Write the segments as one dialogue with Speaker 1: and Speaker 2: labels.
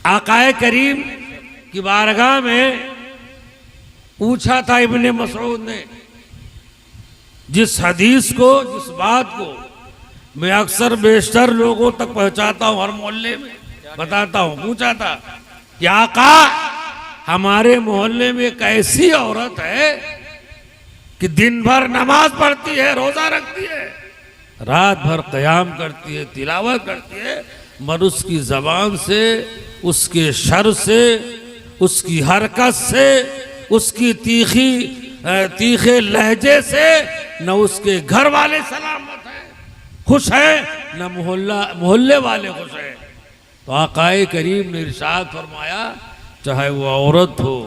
Speaker 1: आकाए करीम की बारगाह में पूछा था इब्ने मसऊद ने, जिस हदीस को, जिस बात को मैं अक्सर बेशतर लोगों तक पहुंचाता हूं, हर मोहल्ले में बताता हूं। पूछा था कि आका, हमारे मोहल्ले में एक ऐसी औरत है कि दिन भर नमाज पढ़ती है, रोजा रखती है, रात भर क़याम करती है, तिलावत करती है, मगर उसकी जबान से, उसके शर से, उसकी हरकत से, उसकी तीखे लहजे से न उसके घर वाले सलामत हैं, खुश है, न मोहल्ले वाले खुश हैं। तो आकाए करीम ने इरशाद फरमाया, चाहे वो औरत हो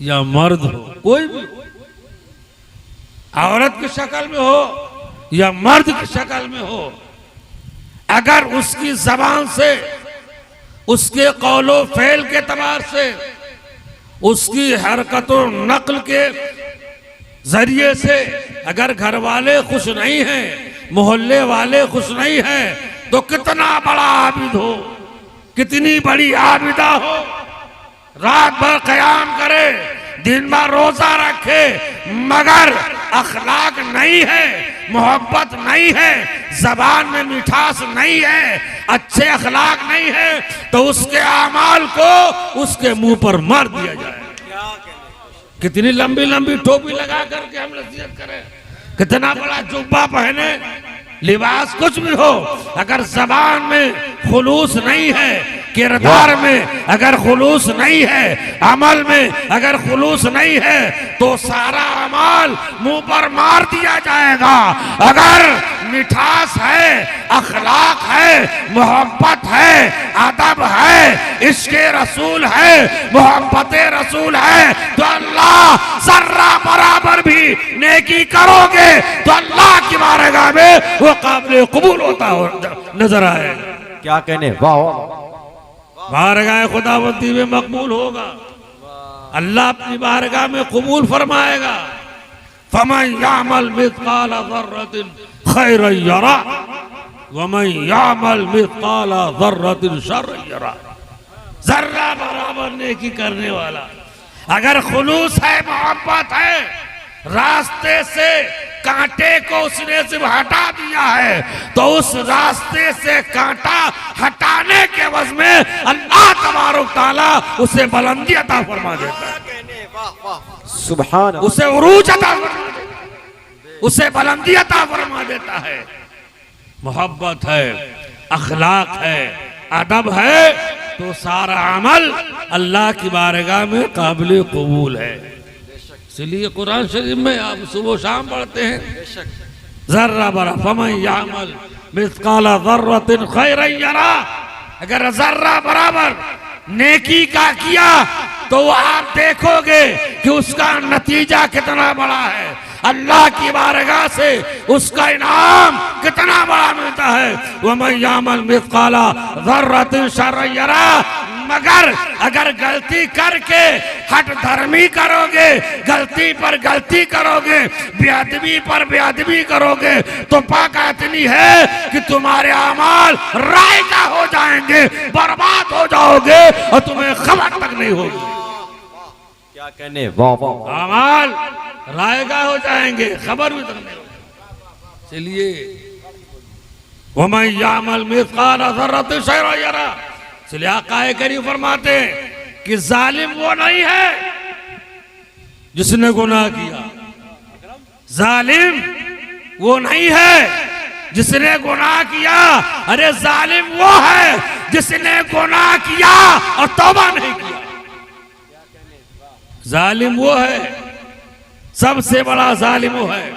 Speaker 1: या मर्द हो, कोई भी हो, औरत की शक्ल में हो या मर्द की शक्ल में हो, अगर उसकी जबान से, उसके कौलो फेल के तबार से, उसकी हरकतों नक्ल के जरिए से अगर घर वाले खुश नहीं हैं, मोहल्ले वाले खुश नहीं हैं, तो कितना बड़ा आबिद हो, कितनी बड़ी आबिदा हो, रात भर क़याम करे, दिन भर रोजा रखे, मगर अखलाक नहीं है, मोहब्बत नहीं है, जबान में मिठास नहीं है, अच्छे अखलाक नहीं है, तो उसके आमाल को उसके मुंह पर मार दिया जाए। कितनी लंबी लंबी टोपी लगा करके हम नसीहत करें, कितना बड़ा जुब्बा पहने, लिबास कुछ भी हो, अगर जबान में खुलूस नहीं है, किरदार में अगर खुलूस नहीं है, अमल में अगर खुलूस नहीं है, तो सारा अमल मुंह पर मार दिया जाएगा। अगर मिठास है, अखलाक है, मोहब्बत है, अदब है, इश्क़े रसूल है, मोहब्बत रसूल है, तो अल्लाह जर्रा बराबर भी नेकी करोगे तो अल्लाह की बारगाह में वो काबिल कबूल होता हो नजर आए।
Speaker 2: क्या कहने, वाह,
Speaker 1: बारगाह खुदावंदी में मकबूल होगा, अल्लाह अपनी बारगाह में कबूल फरमाएगा। फमन यामल मिस्काल ज़र्रतिन खैरन यरा वमन यामल मिस्काल ज़र्रतिन शर्रन यरा। जर्रा बराबर नेकी करने वाला, अगर खुलूस है, मोहब्बत है, रास्ते से कांटे को उसने सिर्फ हटा दिया है, तो उस रास्ते से कांटा हटाने के एवज में अल्लाह तबारक तआला उसे बुलंदी अता फरमा देता है,
Speaker 2: सुभान,
Speaker 1: उसे उरूज अता फरमा देता है, उसे बुलंदी अता फरमा देता है। मोहब्बत है, अखलाक है, अदब है, तो सारा अमल अल्लाह की बारगाह में काबिल कबूल है। इसलिए कुरान शरीफ में आप सुबह शाम पढ़ते हैं, जर्रा बरा फमन यामल मिस्काला ज़र्रतिन खैरन यरा, अगर जर्रा बराबर नेकी का किया तो आप देखोगे कि उसका नतीजा कितना बड़ा है, अल्लाह की बारगाह से उसका इनाम कितना बड़ा मिलता है। वमन यामल मिस्काला ज़र्रतिन शर्रन यरा, मगर अगर गलती करके हट धर्मी करोगे, गलती पर गलती करोगे, बेअदबी पर बेअदबी करोगे, तो पाका इतनी है कि तुम्हारे अमाल रायगा हो जाएंगे, बर्बाद हो जाओगे और तुम्हें खबर तक नहीं होगी।
Speaker 2: क्या कहने, वाह वाह,
Speaker 1: अमाल रायगा हो जाएंगे, खबर भी तक नहीं होगी। चलिए, वमन यामल मिस्काल ज़र्रतिन शर्रन यरा, इसलिए आकाए करीम फरमाते हैं कि जालिम वो नहीं है जिसने गुनाह किया, जालिम वो नहीं है जिसने गुनाह किया, अरे जालिम वो है जिसने गुनाह किया और तौबा नहीं किया। जालिम वो है, सबसे बड़ा जालिम वो है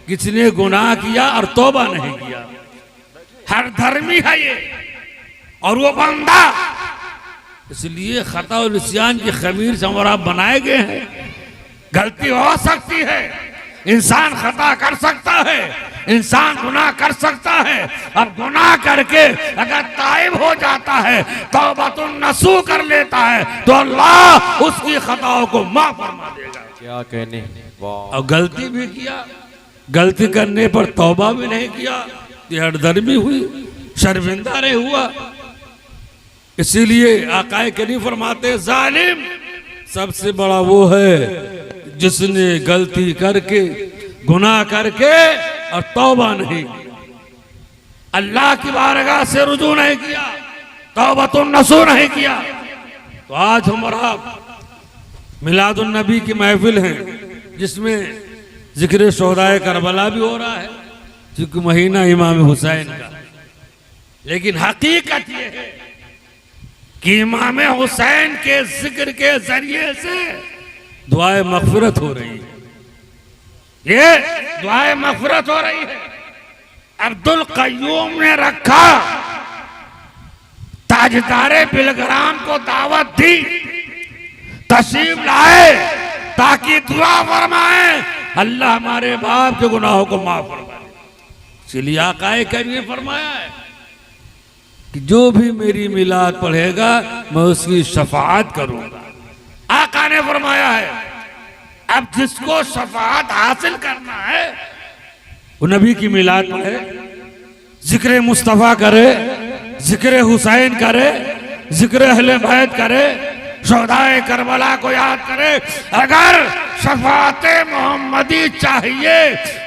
Speaker 1: जिसने गुनाह किया और तौबा नहीं किया। हर धर्मी है ये, और वो बंदा, इसलिए खता और निस्यान की खमीर से हमारा बनाए गए हैं। गलती हो सकती है, इंसान खता कर सकता है, इंसान गुनाह कर सकता है। अब गुनाह करके अगर ताइब हो जाता है, तौबतुन नसूह कर लेता है, तो अल्लाह उसकी खताओं को माफ फरमा देगा।
Speaker 2: क्या कहने, वाह।
Speaker 1: और गलती भी किया, गलती करने पर तौबा भी नहीं किया, ये हरदर्मी हुई, शर्मिंदा नहीं हुआ, इसीलिए आकाए करीम फरमाते जालिम सबसे बड़ा वो है जिसने गलती करके गुनाह करके और तौबा नहीं किया, अल्लाह की बारगाह से रुजू नहीं किया, तौबतुन नसूह नहीं किया। तो आज हमारा मिलादुन नबी की महफिल है जिसमें जिक्र शोहदाए करबला भी हो रहा है क्योंकि महीना इमाम हुसैन का। लेकिन हकीकत ये है कि इमाम हुसैन के जिक्र के जरिए से दुआए मगफिरत हो रही है, ये दुआए मगफिरत हो रही है। अब्दुल कय्यूम ने रखा, ताजदारे बिलग्राम को दावत दी, तशरीफ लाए ताकि दुआ फरमाए अल्लाह हमारे बाप के गुनाहों को माफ फरमाए। इसलिए आकाए करीम फरमाया है कि जो भी मेरी मिलाद पढ़ेगा मैं उसकी शफाअत करूंगा। आका ने फरमाया है अब जिसको शफाअत हासिल करना है वो नबी की मिलाद पढ़े, जिक्र मुस्तफा करे, जिक्र हुसैन करे, जिक्र अहले बैत करे, शोहदाए करबला को याद करे। अगर शफाअते मोहम्मदी चाहिए,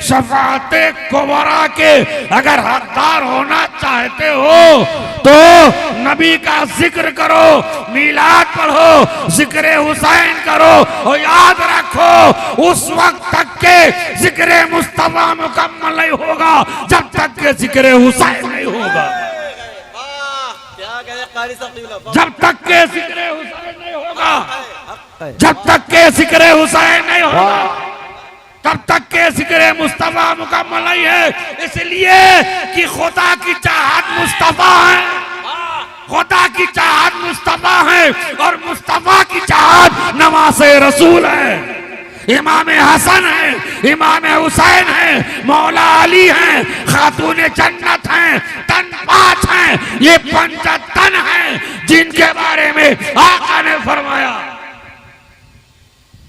Speaker 1: शफाअते कुबरा के अगर हकदार होना चाहते हो तो नबी का जिक्र करो, मिलाद पढ़ो, जिक्र हुसैन करो और याद रखो उस वक्त तक के जिक्र मुस्तफा मुकम्मल नहीं होगा जब तक के जिक्र हुसैन नहीं होगा। जब तक के जिक्र हुसैन नहीं होगा, जब तक के जिक्र हुसैन नहीं होगा तब तक के जिक्र मुस्तफा मुकम्मल नहीं है। इसलिए कि खुदा की चाहत मुस्तफा है, खुदा की चाहत मुस्तफा है और मुस्तफा की चाहत नवासे रसूल है। इमाम हसन है, इमाम हुसैन है, मौला अली हैं, खातून जन्नत हैं, तन पाँच हैं, ये पंचतन हैं जिनके बारे में आका ने फरमाया।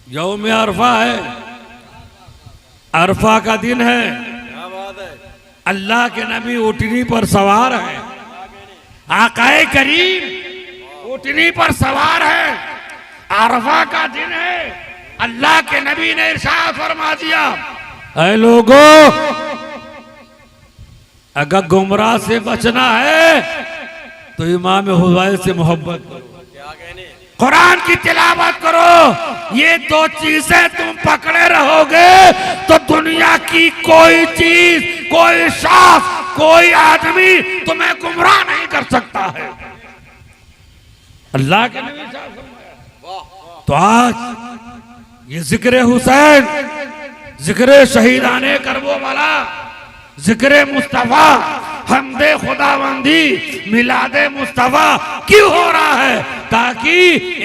Speaker 1: यौम अरफा है, अरफा का दिन है, अल्लाह के नबी ऊँटनी पर सवार है, आकाए करीम ऊँटनी पर सवार है, अरफा का दिन है। अल्लाह के नबी ने इरशाद फरमा दिया ऐ लोगों अगर गुमराह से बचना है तो इमाम हुसैन से मोहब्बत करो, कुरान की तिलावत करो। ये दो चीजें तुम पकड़े रहोगे तो दुनिया की कोई चीज, कोई शख्स, कोई आदमी तुम्हें गुमराह नहीं कर सकता है। अल्लाह के नबी तो आज ये जिक्र हुसैन, जिक्र शहीदाने करबो वाला, जिक्र मुस्तफा, हमदे खुदाबंदी, मिलादे मुस्तफा क्यों हो रहा है? ताकि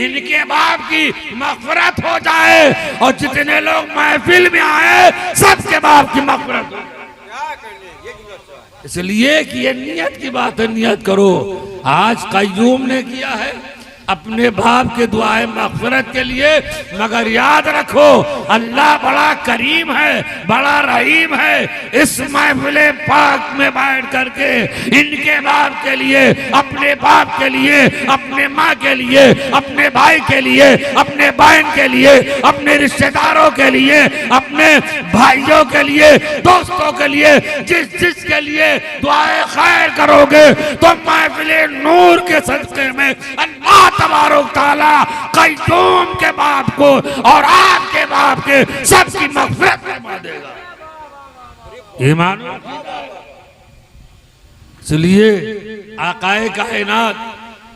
Speaker 1: इनके बाप की मग़फ़िरत हो जाए और जितने लोग महफिल में आए सबके बाप की मग़फ़िरत हो जाए। इसलिए कि ये नियत की बात है, नियत करो। आज कय्यूम ने किया है अपने बाप के दुआए मग़फ़िरत के लिए, मगर याद रखो अल्लाह बड़ा करीम है, बड़ा रहीम है। इस महफिल पाक में बैठ करके इनके बाप के लिए, अपने बाप के लिए, अपने माँ के लिए, अपने भाई के लिए, अपने बहन के लिए, अपने रिश्तेदारों के लिए, अपने भाइयों के लिए, दोस्तों के लिए, जिस के लिए दुआए खैर करोगे तो महफिल नूर के सदक़े में अल्लाह तबारक तआला कय्यूम के बाप को और आपके बाप के सबकी मग़फ़िरत फरमा देगा। ईमान। इसलिए आकाए कायनात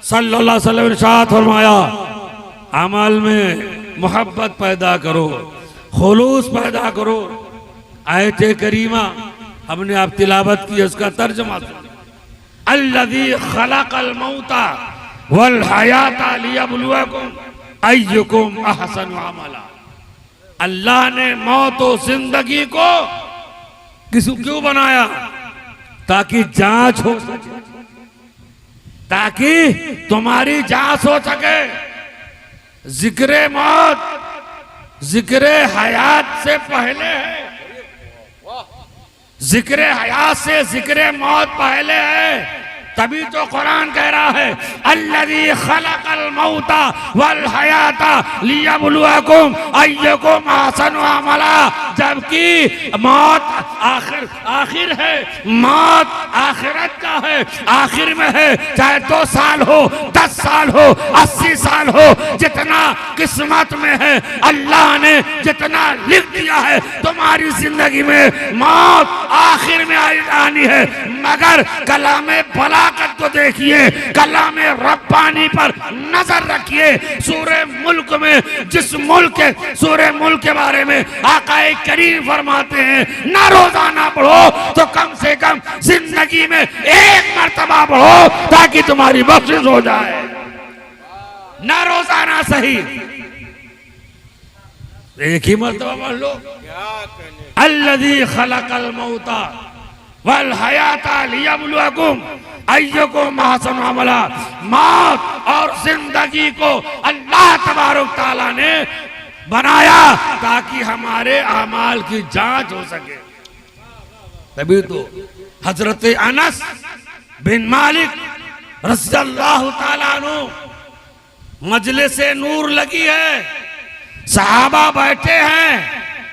Speaker 1: सल्लल्लाहु अलैहि वसल्लम ने इरशाद फरमाया अमल में मोहब्बत पैदा करो, खुलूस पैदा करो। आयत करीमा हमने आप तिलावत की, उसका तर्जुमा अल्लज़ी खलक़ल मौता वल हयाता लियब्लुवकुम अय्युकुम अहसनु अमला। अल्लाह ने मौत और जिंदगी को क्यों बनाया? ताकि जांच हो सके, ताकि तुम्हारी जांच हो सके। जिक्र मौत जिक्र हयात से पहले है, जिक्र हयात से जिक्र मौत पहले है, तभी तो कुरान कह रहा है अल्लज़ी खलक़ल मौता वल हयाता लियब्लुवकुम अय्युकुम अहसनु अमला। जबकि मौत आखिर है, मौत आखिरत का है, आखिर में है। चाहे 2 साल हो, 10 साल हो, 80 साल हो, जितना किस्मत में है अल्लाह ने जितना लिख दिया है तुम्हारी जिंदगी में मौत आखिर में आनी है। मगर कलामे बलागत को देखिए, कलामे रब्बानी पर नजर रखिए। सूरे मुल्क में, जिस मुल्क के सूरे मुल्क के बारे में आकाए करीम फरमाते हैं ना रोजाना पढ़ो तो कम से कम जिंदगी में 1 मर्तबा पढ़ो ताकि तुम्हारी बख्शिश हो जाए। ना रोजाना सही, एक ही मर्तबा पढ़ लो। अल्लज़ी खलक़ल मौता वल हयाता लियब्लुवकुम अय्युकुम अहसनु अमला। मौत और जिंदगी को अल्लाह तबारक तआला ने बनाया ताकि हमारे अमाल की जांच हो सके। तभी तो हजरत अनस बिन मालिक रज़ियल्लाहु तआला अन्हु मजलिसे नूर लगी है, सहाबा बैठे हैं,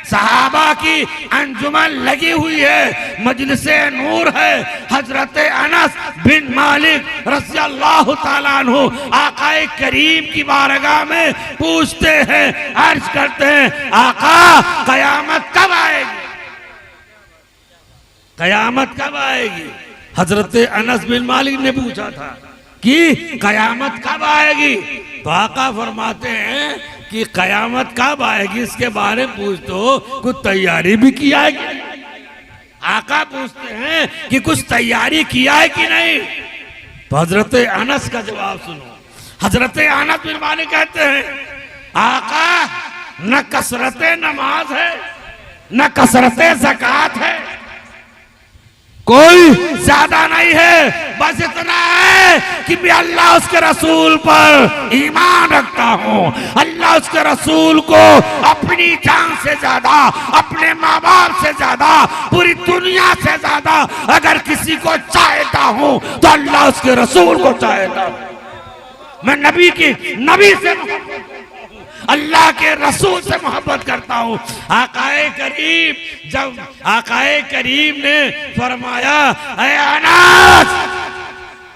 Speaker 1: सहाबा की अंजुमन लगी हुई है, मजलिसे नूर है। हजरत अनस बिन मालिक रज़ियल्लाहु तआला अन्हु आकाए करीम की बारगाह में पूछते हैं, अर्ज करते हैं, आका कयामत कब आएगी? कयामत कब आएगी? हजरत अनस बिन मालिक ने पूछा था कि कयामत कब आएगी? तो आका फरमाते हैं कि कयामत कब आएगी इसके बारे में पूछ तो कुछ तैयारी भी किया है कि नहीं? आका पूछते हैं कि कुछ तैयारी किया है कि नहीं? तो हजरत अनस का जवाब सुनो। हजरत अनस बिन मालिक कहते हैं, आका न कसरत नमाज है न कसरत ज़कात है, कोई ज्यादा नहीं है, बस इतना है कि मैं अल्लाह उसके रसूल पर ईमान रखता हूँ। अल्लाह उसके रसूल को अपनी जान से ज्यादा, अपने माँ बाप से ज्यादा, पूरी दुनिया से ज्यादा अगर किसी को चाहता हूँ तो अल्लाह उसके रसूल को चाहता हूँ। मैं नबी से अल्लाह के रसूल से मोहब्बत करता हूँ। आकाए करीम, जब आकाए करीम ने फरमाया, ऐ अनस,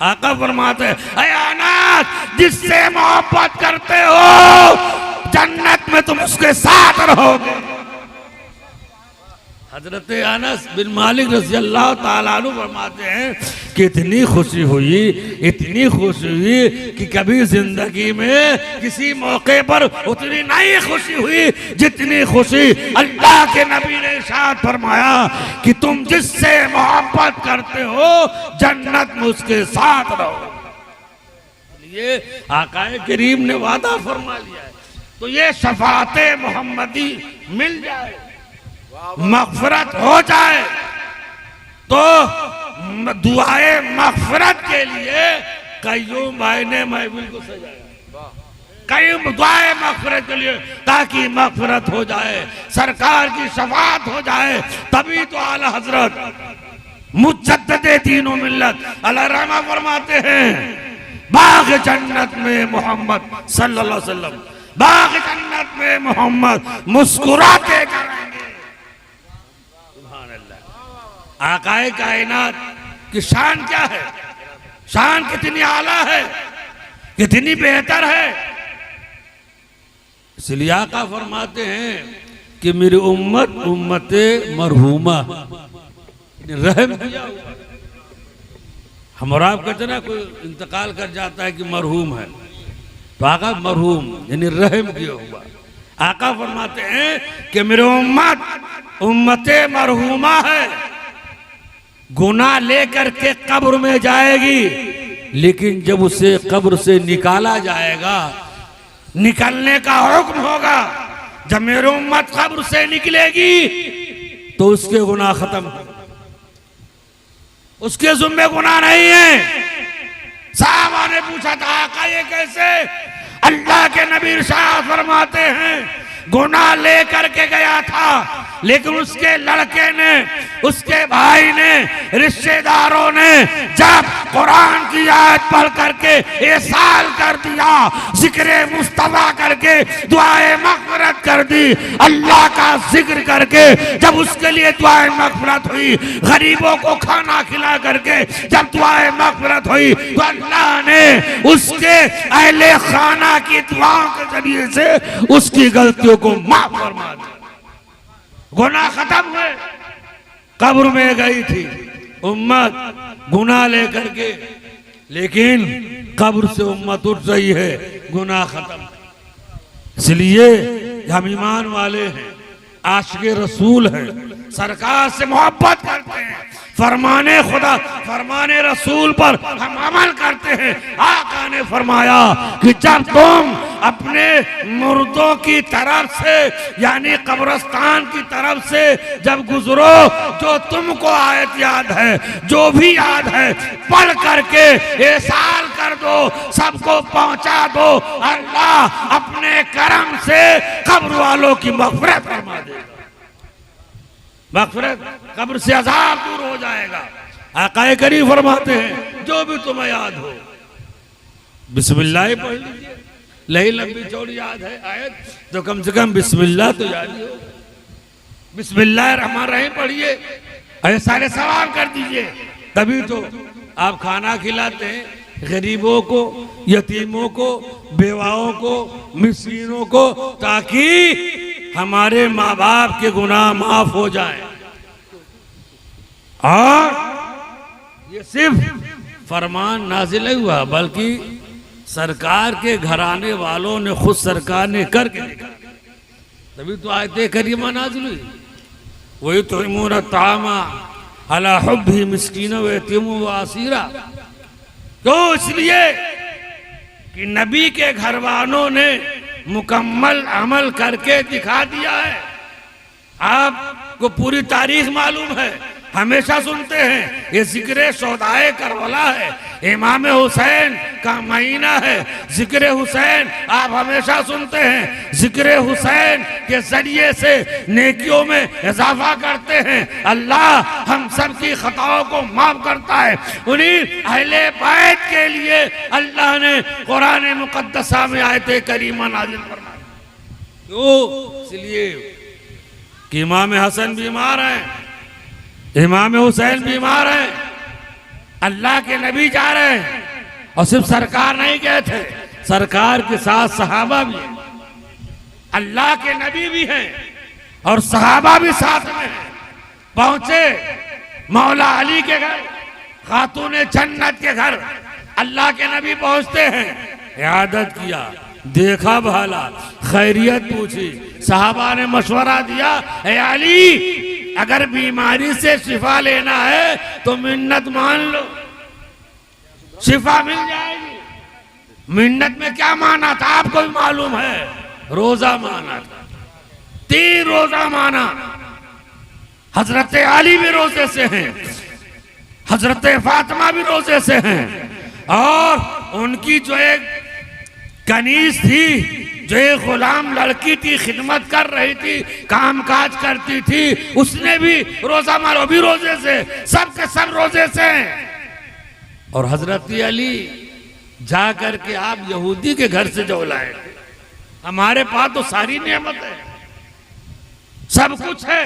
Speaker 1: आका फरमाते हैं, ऐ अनस जिससे मोहब्बत करते हो जन्नत में तुम उसके साथ रहोगे। हजरत अनस बिन मालिक रज़ियल्लाहु ताला अन्हु फरमाते हैं कि इतनी खुशी हुई कि कभी जिंदगी में किसी मौके पर उतनी नहीं खुशी हुई जितनी खुशी अल्लाह के नबी ने इरशाद फरमाया कि तुम जिससे मोहब्बत करते हो जन्नत में उसके साथ रहो। ये आकाए करीम ने वादा फरमा लिया है, तो ये शफाअते मोहम्मदी मिल जाए, मग़फ़िरत हो जाए, तो दुआए मग़फ़िरत के लिए कईयों भाई ने महफिल को सजाया, कई दुआए मग़फ़िरत के लिए ताकि मग़फ़िरत हो जाए, सरकार की शफ़ाअत हो जाए। तभी तो आला हजरत मुजद्दिद दीन व मिल्लत अला रहमा फरमाते हैं, बाग़ जन्नत में मोहम्मद सल्लल्लाहु अलैहि वसल्लम, बाग़ जन्नत में मोहम्मद मुस्कुराते करेंगे। आकाए कायनात की शान क्या है, शान कितनी आला है, कितनी बेहतर है। इसलिए आका फरमाते हैं कि मेरी उम्मते मरहूमा, रहम किया हुआ। हम और आप कहते ना कोई इंतकाल कर जाता है कि मरहूम है, तो आका मरहूम यानी रहम किया हुआ। आका फरमाते हैं कि मेरी उम्मते मरहूमा है, गुनाह लेकर के कब्र में जाएगी, लेकिन जब उसे कब्र से निकाला जाएगा, निकलने का हुक्म होगा, जब मेरी उम्मत कब्र से निकलेगी तो उसके गुनाह खत्म, उसके जुम्मे गुनाह नहीं है। साहबा ने पूछा था आका ये कैसे? अल्लाह के नबी इरशाद फरमाते हैं गुनाह लेकर के गया था, लेकिन उसके लड़के ने, उसके भाई ने, रिश्तेदारों ने जब कुरान की आयत पढ़ करके एसाल कर दिया, जिक्र मुस्तफा करके दुआए मग़फ़िरत कर दी, अल्लाह का जिक्र करके जब उसके लिए दुआए मग़फ़िरत हुई, गरीबों को खाना खिला करके जब दुआए मग़फ़िरत हुई, तो अल्लाह ने उसके अहले खाना की दुआओं के जरिए से उसकी गलतियों को माफ फरमा दिया। गुनाह खत्म हुए। कब्र में गई थी उम्मत गुनाह लेकर के, लेकिन कब्र से उम्मत उठ रही है, गुनाह खत्म। इसलिए हम ईमान वाले हैं, आशिक़े रसूल हैं, सरकार से मोहब्बत करते हैं, फरमाने खुदा फरमाने रसूल पर हम अमल करते हैं। आका ने फरमाया कि जब तुम अपने मुर्दों की तरफ से यानी कब्रिस्तान की तरफ से जब गुजरो, जो तुमको आयत याद है, जो भी याद है, पढ़ करके एसाल कर दो, सबको पहुंचा दो। अल्लाह अपने करम से कब्र वालों की मग़फ़िरत फरमा देगा। मग़फ़िरत, कब्र से अज़ाब दूर हो जाएगा। आक़ाए करीम फरमाते हैं जो भी तुम्हें याद हो बिस्मिल्लाह पढ़ लीजिए। लही लंबी चौड़ी याद है आयत तो कम से कम बिस्मिल्लाह तो याद ही हो। बिस्मिल्लाह रहमान रहीम पढ़िए, ऐसे सारे सवाल कर दीजिए, तभी तो आप खाना खिलाते हैं गरीबों को, यतीमों को, बेवाओं को, मिस्कीनों को, ताकि हमारे माँ बाप के गुनाह माफ हो जाएं। और ये सिर्फ फरमान नाजिल नहीं हुआ, बल्कि सरकार के घराने वालों ने खुद सरकार ने करके देखा, तभी तो आयते करीमा नाजिल हुई। वही तो इमून तामा अला हुब्बी मिस्कीन व यतीम व असीरा। क्यों? इसलिए कि नबी के घरवालों ने मुकम्मल अमल करके दिखा दिया है। आपको पूरी तारीख मालूम है, हमेशा सुनते हैं, ये जिक्र शोहदाए करबला है, इमाम हुसैन का महीना है। जिक्र हुसैन आप हमेशा सुनते हैं, जिक्र हुसैन के जरिए से नेकियों में इजाफा करते हैं। अल्लाह हम सब की खताओं को माफ करता है। उन्हीं अहले बैत के लिए अल्लाह ने कुरान मुक़द्दसा में आयते करीमा नाज़िल फरमाई। क्यों? इसलिए कि इमाम हसन बीमार हैं, इमाम हुसैन बीमार हैं, अल्लाह के नबी जा रहे हैं, और सिर्फ सरकार नहीं गए थे, सरकार के साथ सहाबा भी हैं, अल्लाह के नबी भी हैं और सहाबा भी साथ में हैं। पहुंचे मौला अली के घर, खातून जन्नत के घर, अल्लाह के नबी पहुंचते हैं, इयादत किया, देखा भाला, खैरियत पूछी, सहाबा ने मशवरा दिया, ए अली अगर बीमारी से शिफा लेना है तो मिन्नत मान लो, शिफा मिल जाएगी। मिन्नत में क्या माना था आपको भी मालूम है, रोजा माना था, 3 रोजा माना। हजरत अली भी रोजे से हैं, हजरत फातिमा भी रोजे से हैं, और उनकी जो एक कनीज थी, जो एक गुलाम लड़की थी, खिदमत कर रही थी, काम काज करती थी, उसने भी रोजा मारो, भी रोजे से, सब के सब रोजे से। और हजरत अली जा करके आप यहूदी के घर से जो लाए, हमारे पास तो सारी नेमत है, सब कुछ है,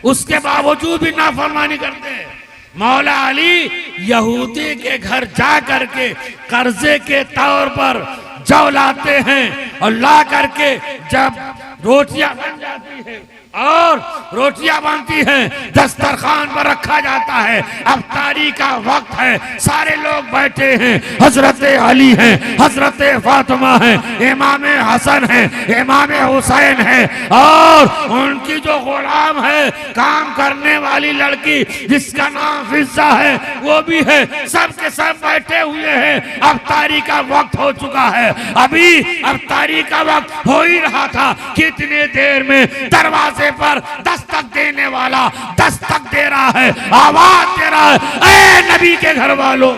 Speaker 1: उसके बावजूद भी नाफरमानी करते हैं। मौला अली यहूदी के घर जा करके कर्जे के तौर पर जौ लाते हैं, और ला करके जब रोटियां बन जाती है और रोटियां बनती हैं, दस्तरखान पर रखा जाता है, अफ्तारी का वक्त है, सारे लोग बैठे हैं, हजरत अली हैं, हजरत फातिमा हैं, इमाम हसन हैं, इमाम हुसैन हैं, और उनकी जो गुलाम है, काम करने वाली लड़की जिसका नाम फिजा है, वो भी है, सब के सब बैठे हुए हैं। अफ्तारी का वक्त हो चुका है, अभी अफ्तारी का वक्त हो ही रहा था, कितने देर में दरवाजे पर दस्तक देने वाला दस्तक दे रहा है, आवाज दे रहा है, ए नबी के घर वालों,